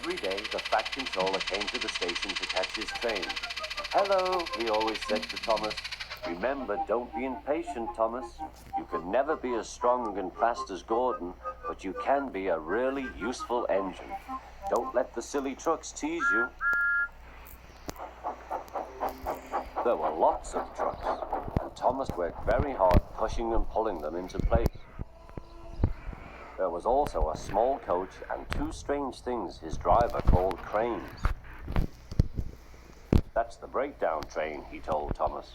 Every day, the Fat Controller came to the station to catch his train. "Hello," he always said to Thomas. "Remember, don't be impatient, Thomas. You can never be as strong and fast as Gordon, but you can be a really useful engine. Don't let the silly trucks tease you." There were lots of trucks, and Thomas worked very hard pushing and pulling them into place. There was also a small coach and two strange things his driver called cranes. "That's the breakdown train," he told Thomas.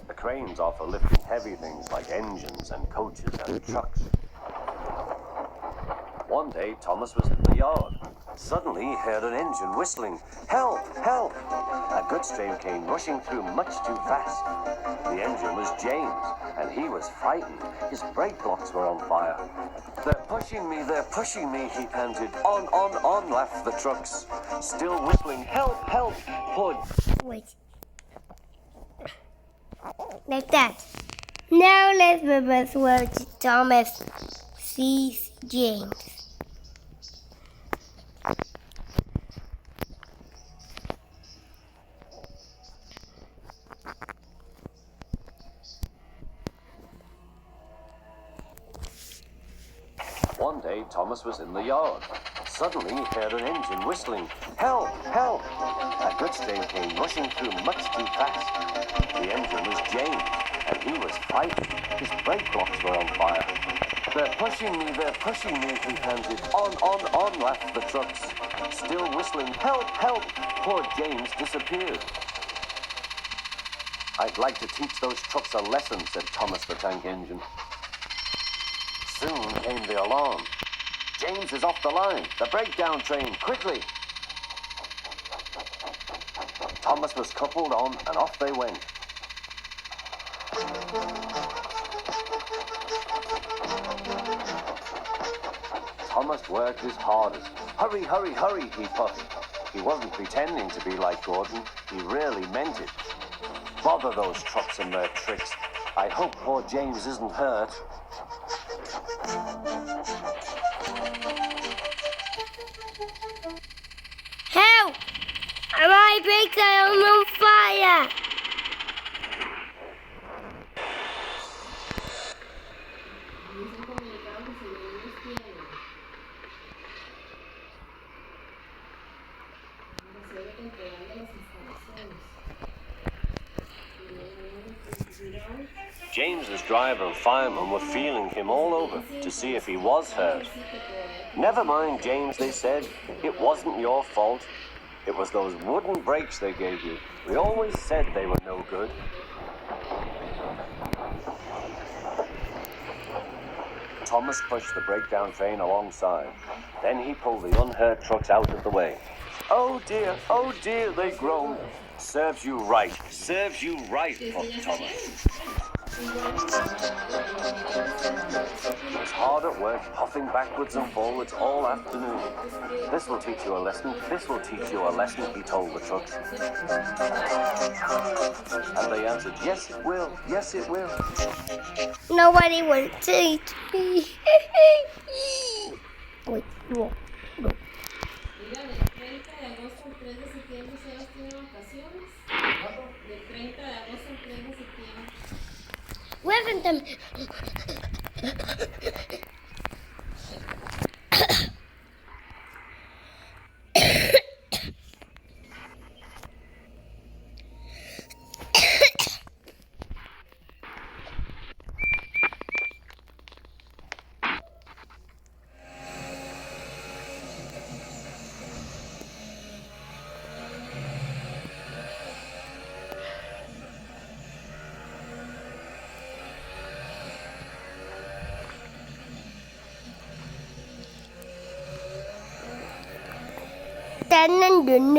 "The cranes are for lifting heavy things like engines and coaches and trucks." One day, Thomas was in the yard. Suddenly, he heard an engine whistling. "Help! Help!" A goods train came rushing through much too fast. The engine was James, and he was frightened. His brake blocks were on fire. "They're pushing me, they're pushing me," he panted. On, laughed the trucks, still whistling, "Help! Help!" Poor... Wait. Like that. Now let's reverse where Thomas sees James. One day, Thomas was in the yard. Suddenly, he heard an engine whistling. "Help! Help!" A goods train came rushing through much too fast. The engine was James, and he was frightened. His brake blocks were on fire. "They're pushing me, they're pushing me," he panted. On, laughed the trucks, still whistling, "Help! Help!" Poor James disappeared. "I'd like to teach those trucks a lesson," said Thomas the Tank Engine. Soon came the alarm. "James is off the line. The breakdown train, quickly!" Thomas was coupled on, and off they went. Thomas worked his hardest. "Hurry, hurry, hurry," he puffed. He wasn't pretending to be like Gordon. He really meant it. "Bother those trucks and their tricks. I hope poor James isn't hurt." Help! My brakes are on fire! James's driver and fireman were feeling him all over to see if he was hurt. "Never mind, James," they said. "It wasn't your fault. It was those wooden brakes they gave you. We always said they were no good." Thomas pushed the breakdown train alongside. Then he pulled the unhurt trucks out of the way. Oh dear, they groaned. Serves you right, puffed Thomas. He was hard at work, puffing backwards and forwards all afternoon. This will teach you a lesson, he told the trucks. And they answered, "Yes, it will, yes, it will." Nobody will teach me. Wait, no. Mira, del 30 de agosto al 3 de septiembre Sebas tiene vacaciones. Del 30 de agosto al 3 de septiembre. Wasn't them? Dun,